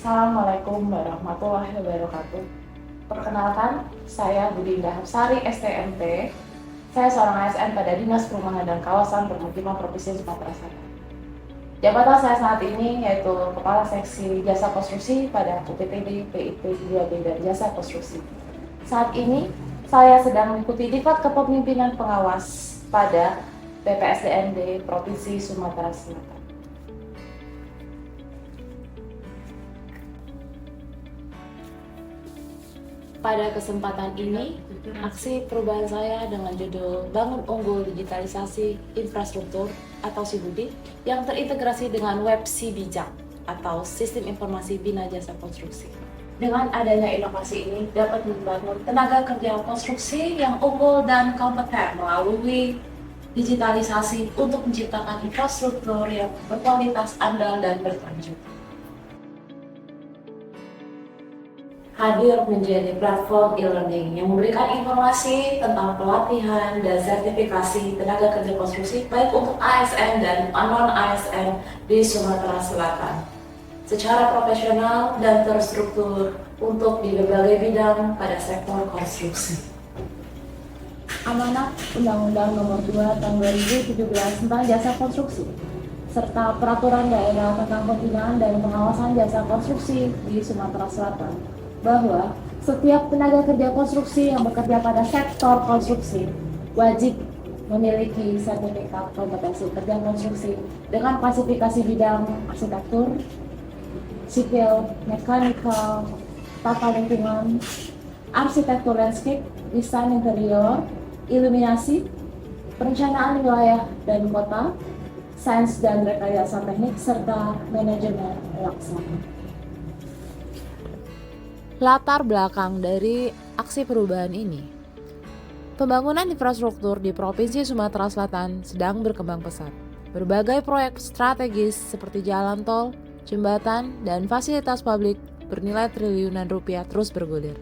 Assalamualaikum warahmatullahi wabarakatuh. Perkenalkan, saya Budinda Hapsari, STMT. Saya seorang ASN pada Dinas Perumahan dan Kawasan Permukiman Provinsi Sumatera Selatan. Jabatan saya saat ini yaitu Kepala Seksi Jasa Konstruksi pada UPTD PIP 2B dan Jasa Konstruksi. Saat ini, saya sedang mengikuti diklat kepemimpinan pengawas pada BPSDMD Provinsi Sumatera Selatan. Pada kesempatan ini, aksi perubahan saya dengan judul Bangun Unggul Digitalisasi Infrastruktur atau SIBUDI yang terintegrasi dengan web Si-Bijak atau Sistem Informasi Bina Jasa Konstruksi. Dengan adanya inovasi ini dapat membangun tenaga kerja konstruksi yang unggul dan kompeten melalui digitalisasi untuk menciptakan infrastruktur yang berkualitas andal dan berkelanjutan. Hadir menjadi platform e-learning yang memberikan informasi tentang pelatihan dan sertifikasi tenaga kerja konstruksi baik untuk ASN dan non-ASN di Sumatera Selatan secara profesional dan terstruktur untuk di berbagai bidang pada sektor konstruksi. Amanat Undang-Undang Nomor 2 Tahun 2017 tentang Jasa Konstruksi serta Peraturan Daerah tentang Pembinaan dan Pengawasan Jasa Konstruksi di Sumatera Selatan bahwa setiap tenaga kerja konstruksi yang bekerja pada sektor konstruksi wajib memiliki sertifikat kompetensi kerja konstruksi dengan klasifikasi bidang arsitektur, sipil, mekanikal, tata lingkungan, arsitektur landscape, desain interior, iluminasi, perencanaan wilayah dan kota, sains dan rekayasa teknik, serta manajemen pelaksana. Latar belakang dari aksi perubahan ini. Pembangunan infrastruktur di Provinsi Sumatera Selatan sedang berkembang pesat. Berbagai proyek strategis seperti jalan tol, jembatan, dan fasilitas publik bernilai triliunan rupiah terus bergulir,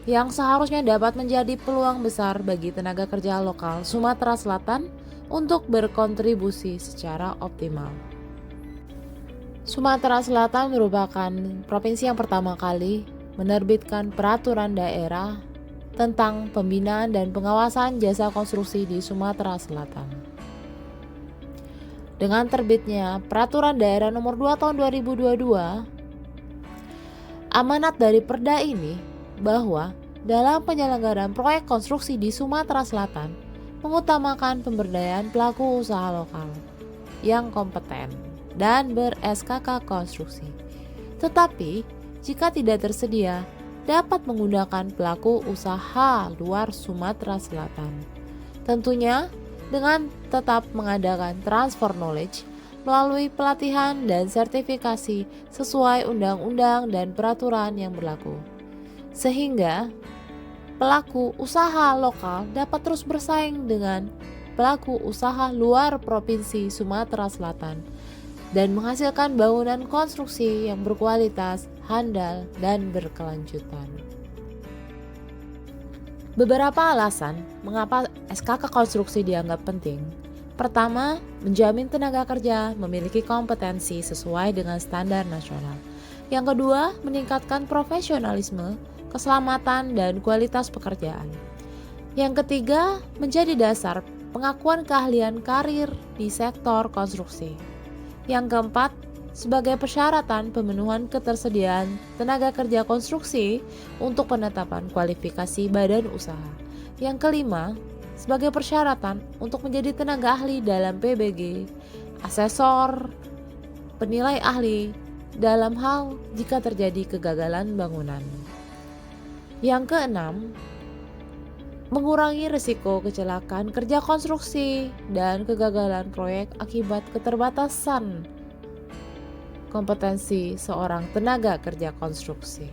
yang seharusnya dapat menjadi peluang besar bagi tenaga kerja lokal Sumatera Selatan untuk berkontribusi secara optimal. Sumatera Selatan merupakan provinsi yang pertama kali menerbitkan peraturan daerah tentang pembinaan dan pengawasan jasa konstruksi di Sumatera Selatan. Dengan terbitnya Peraturan Daerah Nomor 2 Tahun 2022, amanat dari Perda ini bahwa dalam penyelenggaraan proyek konstruksi di Sumatera Selatan mengutamakan pemberdayaan pelaku usaha lokal yang kompeten dan ber-SKK konstruksi. Tetapi jika tidak tersedia, dapat menggunakan pelaku usaha luar Sumatera Selatan. Tentunya dengan tetap mengadakan transfer knowledge melalui pelatihan dan sertifikasi sesuai undang-undang dan peraturan yang berlaku. Sehingga pelaku usaha lokal dapat terus bersaing dengan pelaku usaha luar Provinsi Sumatera Selatan dan menghasilkan bangunan konstruksi yang berkualitas, handal, dan berkelanjutan. Beberapa alasan mengapa SKK konstruksi dianggap penting. Pertama, menjamin tenaga kerja memiliki kompetensi sesuai dengan standar nasional. Yang kedua, meningkatkan profesionalisme, keselamatan, dan kualitas pekerjaan. Yang ketiga, menjadi dasar pengakuan keahlian karir di sektor konstruksi. Yang keempat, sebagai persyaratan pemenuhan ketersediaan tenaga kerja konstruksi untuk penetapan kualifikasi badan usaha. Yang kelima, sebagai persyaratan untuk menjadi tenaga ahli dalam PBG, asesor, penilai ahli dalam hal jika terjadi kegagalan bangunan. Yang keenam, mengurangi risiko kecelakaan kerja konstruksi dan kegagalan proyek akibat keterbatasan kompetensi seorang tenaga kerja konstruksi.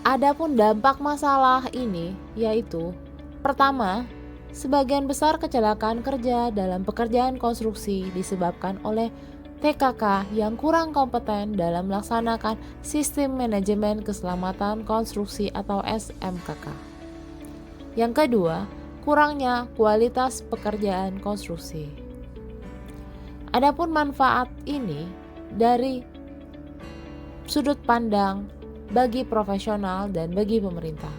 Adapun dampak masalah ini yaitu: pertama, sebagian besar kecelakaan kerja dalam pekerjaan konstruksi disebabkan oleh TKK yang kurang kompeten dalam melaksanakan Sistem Manajemen Keselamatan Konstruksi atau SMKK. Yang kedua, kurangnya kualitas pekerjaan konstruksi. Adapun manfaat ini dari sudut pandang bagi profesional dan bagi pemerintah.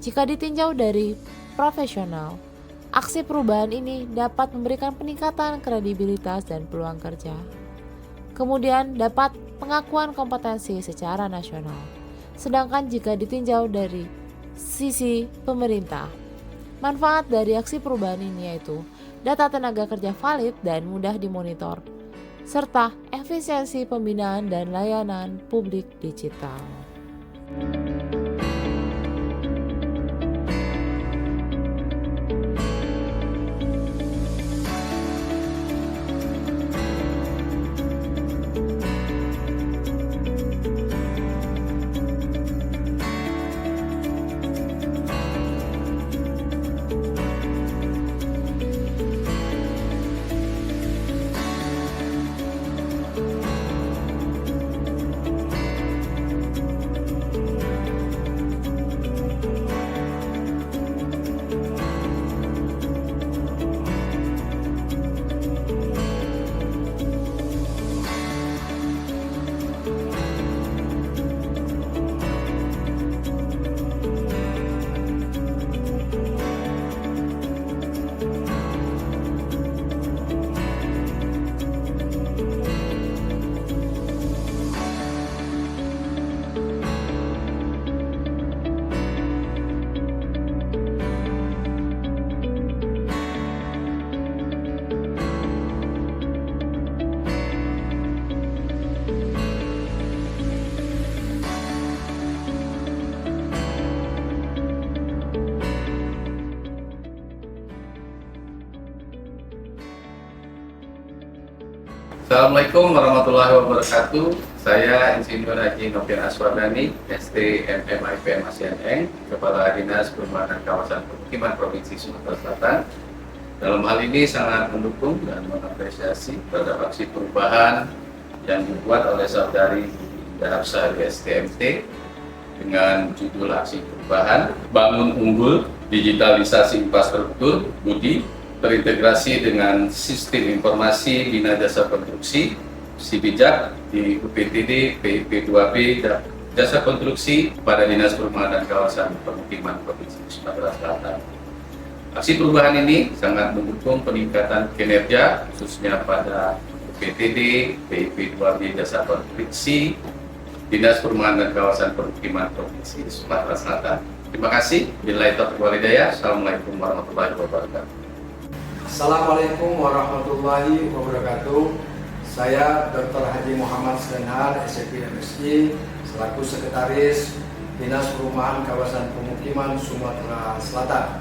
Jika ditinjau dari profesional, aksi perubahan ini dapat memberikan peningkatan kredibilitas dan peluang kerja. Kemudian dapat pengakuan kompetensi secara nasional. Sedangkan jika ditinjau dari sisi pemerintah, manfaat dari aksi perubahan ini yaitu data tenaga kerja valid dan mudah dimonitor, serta efisiensi pembinaan dan layanan publik digital. Assalamualaikum warahmatullahi wabarakatuh. Saya Insinyur Haji Novian Aswardani, STMMIPM ASN, Kepala Dinas Perumahan dan Kawasan Permukiman Provinsi Sumatera Selatan. Dalam hal ini sangat mendukung dan mengapresiasi terhadap aksi perubahan yang dibuat oleh saudari Indah Hapsari STMT dengan judul aksi perubahan Bangun Unggul Digitalisasi Infrastruktur Budi terintegrasi dengan Sistem Informasi Bina Jasa Konstruksi (SIBIJAK) di UPTD PIP 2B dan Jasa Konstruksi pada Dinas Perumahan dan Kawasan Permukiman Provinsi Sumatera Selatan. Aksi perubahan ini sangat mendukung peningkatan kinerja khususnya pada UPTD PIP 2B Jasa Konstruksi Dinas Perumahan dan Kawasan Permukiman Provinsi Sumatera Selatan. Terima kasih. Billahi taufiq wal hidayah. Assalamualaikum warahmatullahi wabarakatuh. Assalamualaikum warahmatullahi wabarakatuh. Saya Dr. Haji Muhammad Senhar, SPP MSI, selaku Sekretaris Dinas Perumahan Kawasan Pemukiman Sumatera Selatan.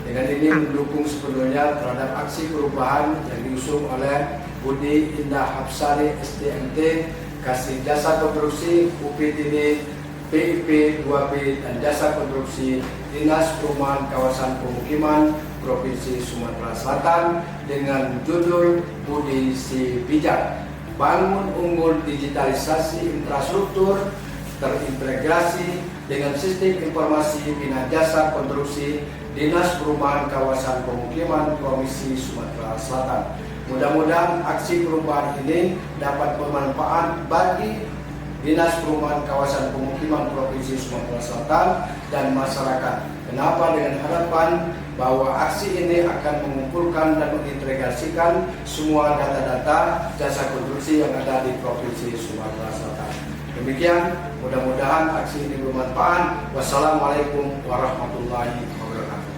Dengan ini mendukung sepenuhnya terhadap aksi perubahan yang diusung oleh Budi Indah Hapsari STMT, Kasih Jasa Konstruksi UPTD PIP 2B dan Jasa Konstruksi Dinas Perumahan Kawasan Pemukiman Provinsi Sumatera Selatan dengan judul Budi SIBIJAK, Bangun Unggul Digitalisasi Infrastruktur terintegrasi dengan Sistem Informasi Bina Jasa Konstruksi Dinas Perumahan Kawasan Pemukiman Provinsi Sumatera Selatan. Mudah-mudahan aksi perubahan ini dapat bermanfaat bagi Dinas Perumahan Kawasan Pemukiman Provinsi Sumatera Selatan dan masyarakat. Kenapa? Dengan harapan bahwa aksi ini akan mengumpulkan dan mengintegrasikan semua data-data jasa konstruksi yang ada di Provinsi Sumatera Selatan. Demikian, mudah-mudahan aksi ini bermanfaat. Wassalamualaikum warahmatullahi wabarakatuh.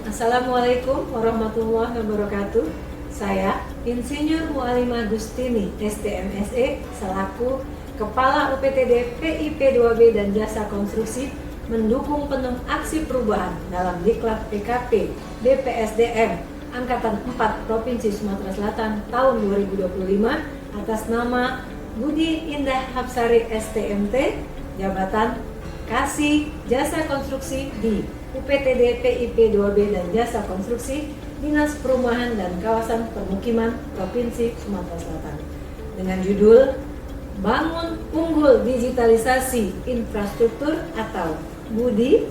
Assalamualaikum warahmatullahi wabarakatuh. Saya Insinyur Mualimah Gustini, STMSE, selaku Kepala UPTD PIP 2B dan Jasa Konstruksi mendukung penuh aksi perubahan dalam Diklat PKP BPSDM Angkatan 4 Provinsi Sumatera Selatan tahun 2025 atas nama Budi Indah Hapsari STMT, jabatan Kasih Jasa Konstruksi di UPTD PIP 2B dan Jasa Konstruksi Dinas Perumahan dan Kawasan Permukiman Provinsi Sumatera Selatan dengan judul Bangun Unggul Digitalisasi Infrastruktur atau BUDI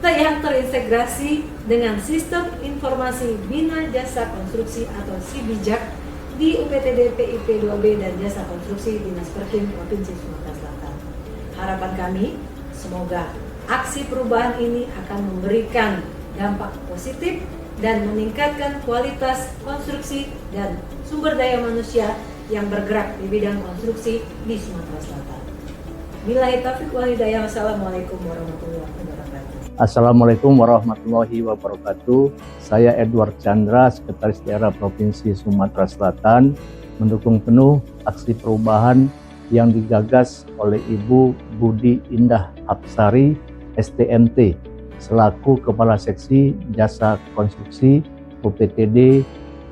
yang terintegrasi dengan Sistem Informasi Bina Jasa Konstruksi atau SIBIJAK di UPTD PIP 2B dan Jasa Konstruksi Dinas Perkim Provinsi Sumatera Selatan. Harapan kami, semoga aksi perubahan ini akan memberikan dampak positif dan meningkatkan kualitas konstruksi dan sumber daya manusia yang bergerak di bidang konstruksi di Sumatera Selatan. Billahi taufiq wal hidayah. Wassalamualaikum warahmatullahi wabarakatuh. Assalamualaikum warahmatullahi wabarakatuh. Saya Edward Chandra, Sekretaris Daerah Provinsi Sumatera Selatan, mendukung penuh aksi perubahan yang digagas oleh Ibu Budi Indah Hapsari, STMT, selaku Kepala Seksi Jasa Konstruksi UPTD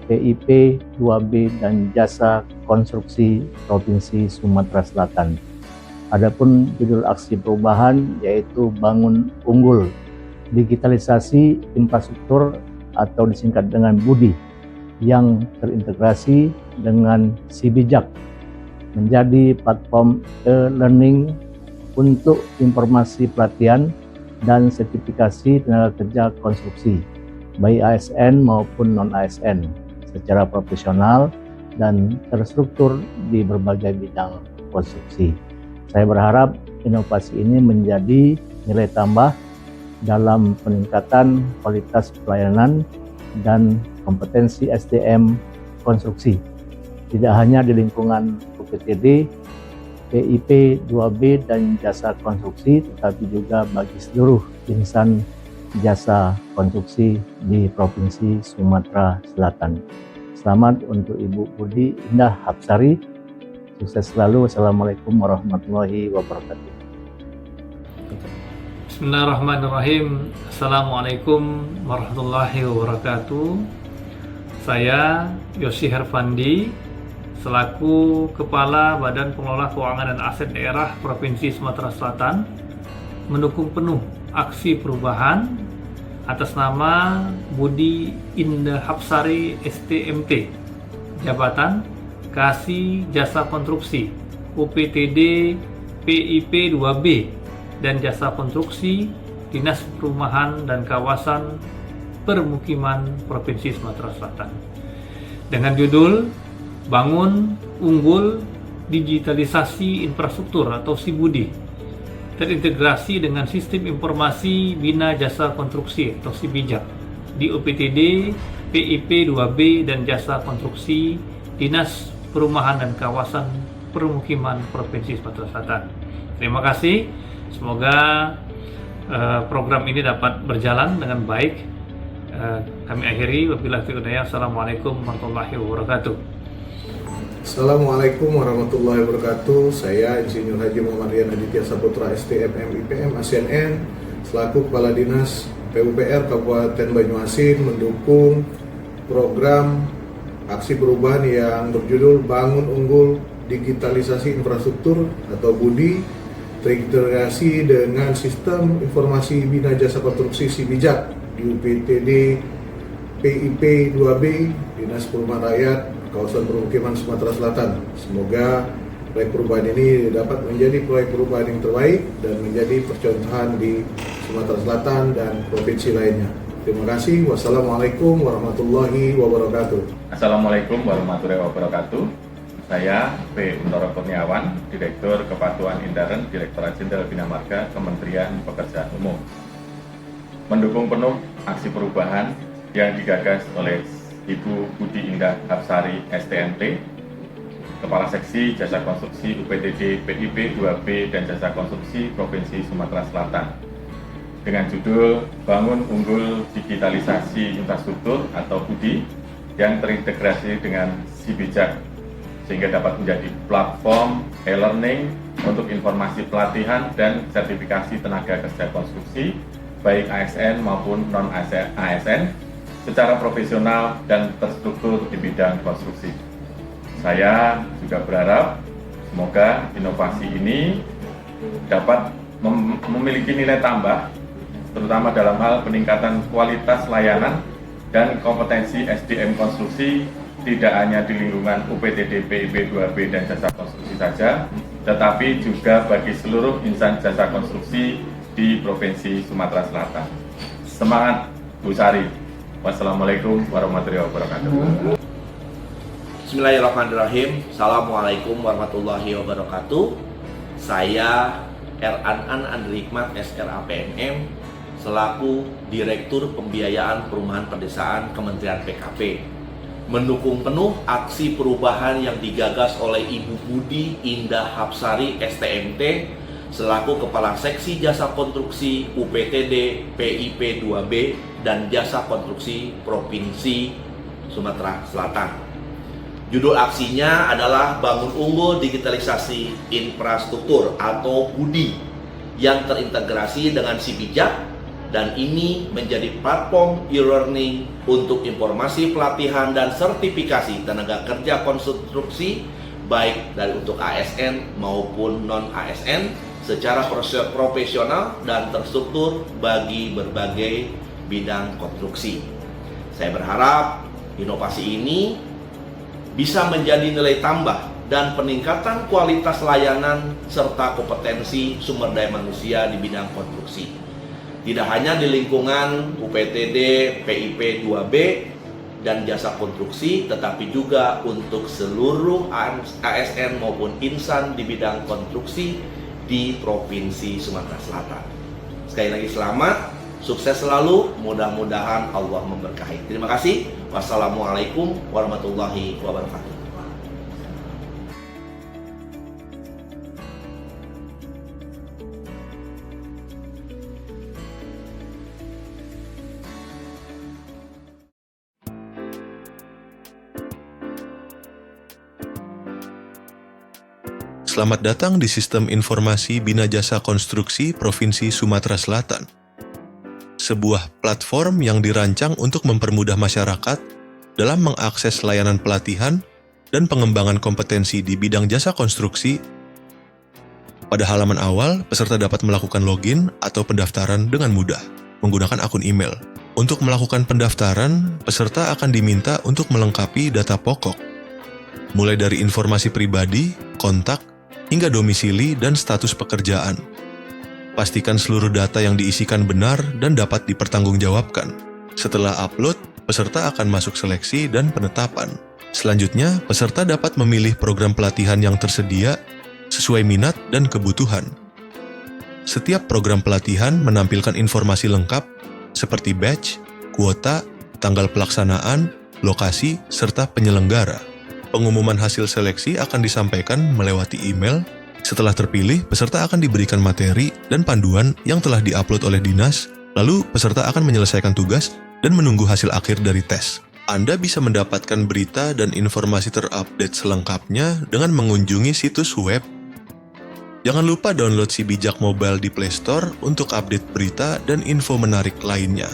PIP 2B dan Jasa Konstruksi Provinsi Sumatera Selatan. Adapun judul aksi perubahan yaitu Bangun Unggul, Digitalisasi Infrastruktur atau disingkat dengan BUDI yang terintegrasi dengan SiBijak menjadi platform e-learning untuk informasi pelatihan dan sertifikasi tenaga kerja konstruksi baik ASN maupun non-ASN secara profesional dan terstruktur di berbagai bidang konstruksi. Saya berharap inovasi ini menjadi nilai tambah dalam peningkatan kualitas pelayanan dan kompetensi SDM konstruksi, tidak hanya di lingkungan UPTD, PIP 2B dan Jasa Konstruksi, tetapi juga bagi seluruh insan jasa konstruksi di Provinsi Sumatera Selatan. Selamat untuk Ibu Budi Indah Hapsari. Sukses selalu. Wassalamualaikum warahmatullahi wabarakatuh. Bismillahirrahmanirrahim. Assalamualaikum warahmatullahi wabarakatuh. Saya Yosi Herfandi, selaku Kepala Badan Pengelola Keuangan dan Aset Daerah Provinsi Sumatera Selatan, mendukung penuh aksi perubahan atas nama Budi Indah Hapsari STMT, Jabatan Kasih Jasa Konstruksi UPTD PIP 2B dan Jasa Konstruksi Dinas Perumahan dan Kawasan Permukiman Provinsi Sumatera Selatan, dengan judul Bangun Unggul, Digitalisasi Infrastruktur atau SiBudi, terintegrasi dengan Sistem Informasi Bina Jasa Konstruksi atau SiBijak di UPTD PIP 2B dan Jasa Konstruksi Dinas Perumahan dan Kawasan Permukiman Provinsi Sumatera Selatan. Terima kasih. Semoga program ini dapat berjalan dengan baik. Kami akhiri. Wabillahi taufiq wal hidayah. Assalamualaikum warahmatullahi wabarakatuh. Assalamualaikum warahmatullahi wabarakatuh. Saya Insinyur Haji Muhammad Rian Aditya Saputra STM MIPM ASN selaku Kepala Dinas PUPR Kabupaten Banyuasin mendukung program aksi perubahan yang berjudul Bangun Unggul, Digitalisasi Infrastruktur atau BUDI, terintegrasi dengan Sistem Informasi Bina Jasa Konstruksi SiBijak di UPTD PIP 2B Dinas Perumahan Rakyat Kawasan Permukiman Sumatera Selatan. Semoga proyek perubahan ini dapat menjadi proyek perubahan yang terbaik dan menjadi percontohan di Sumatera Selatan dan provinsi lainnya. Terima kasih. Wassalamualaikum warahmatullahi wabarakatuh. Assalamualaikum warahmatullahi wabarakatuh. Saya P. Untoro Kurniawan, Direktur Kepatuhan Intern Direktorat Jenderal Bina Marga Kementerian Pekerjaan Umum. Mendukung penuh aksi perubahan yang digagas oleh Ibu Budi Indah Hapsari STMT, Kepala Seksi Jasa Konstruksi UPTD PIP 2B dan Jasa Konstruksi Provinsi Sumatera Selatan, dengan judul Bangun Unggul, Digitalisasi Infrastruktur atau BUDI yang terintegrasi dengan SiBijak, sehingga dapat menjadi platform e-learning untuk informasi pelatihan dan sertifikasi tenaga kerja konstruksi baik ASN maupun non-ASN secara profesional dan terstruktur di bidang konstruksi. Saya juga berharap semoga inovasi ini dapat memiliki nilai tambah, terutama dalam hal peningkatan kualitas layanan dan kompetensi SDM konstruksi, tidak hanya di lingkungan UPTD PIP 2B dan Jasa Konstruksi saja, tetapi juga bagi seluruh insan jasa konstruksi di Provinsi Sumatera Selatan. Semangat Bu Sari. Wassalamualaikum warahmatullahi wabarakatuh. Bismillahirrahmanirrahim. Assalamualaikum warahmatullahi wabarakatuh. Saya An Andri Hikmat, SRAPMM, selaku Direktur Pembiayaan Perumahan Pedesaan Kementerian PKP, mendukung penuh aksi perubahan yang digagas oleh Ibu Budi Indah Hapsari, STMT, selaku Kepala Seksi Jasa Konstruksi UPTD PIP 2B dan Jasa Konstruksi Provinsi Sumatera Selatan. Judul aksinya adalah Bangun Unggul Digitalisasi Infrastruktur atau BUDI yang terintegrasi dengan Sibijak, dan ini menjadi platform e-learning untuk informasi pelatihan dan sertifikasi tenaga kerja konstruksi baik dari untuk ASN maupun non-ASN secara profesional dan terstruktur bagi berbagai bidang konstruksi. Saya berharap inovasi ini bisa menjadi nilai tambah dan peningkatan kualitas layanan serta kompetensi sumber daya manusia di bidang konstruksi. Tidak hanya di lingkungan UPTD, PIP 2B, dan jasa konstruksi, tetapi juga untuk seluruh ASN maupun insan di bidang konstruksi di Provinsi Sumatera Selatan. Sekali lagi selamat, sukses selalu, mudah-mudahan Allah memberkahi. Terima kasih. Wassalamualaikum warahmatullahi wabarakatuh. Selamat datang di Sistem Informasi Bina Jasa Konstruksi Provinsi Sumatera Selatan. Sebuah platform yang dirancang untuk mempermudah masyarakat dalam mengakses layanan pelatihan dan pengembangan kompetensi di bidang jasa konstruksi. Pada halaman awal, peserta dapat melakukan login atau pendaftaran dengan mudah menggunakan akun email. Untuk melakukan pendaftaran, peserta akan diminta untuk melengkapi data pokok, mulai dari informasi pribadi, kontak, hingga domisili dan status pekerjaan. Pastikan seluruh data yang diisikan benar dan dapat dipertanggungjawabkan. Setelah upload, peserta akan masuk seleksi dan penetapan. Selanjutnya, peserta dapat memilih program pelatihan yang tersedia sesuai minat dan kebutuhan. Setiap program pelatihan menampilkan informasi lengkap seperti batch, kuota, tanggal pelaksanaan, lokasi, serta penyelenggara. Pengumuman hasil seleksi akan disampaikan melewati email. Setelah terpilih, peserta akan diberikan materi dan panduan yang telah diupload oleh dinas, lalu peserta akan menyelesaikan tugas dan menunggu hasil akhir dari tes. Anda bisa mendapatkan berita dan informasi terupdate selengkapnya dengan mengunjungi situs web. Jangan lupa download Sibijak Mobile di Play Store untuk update berita dan info menarik lainnya.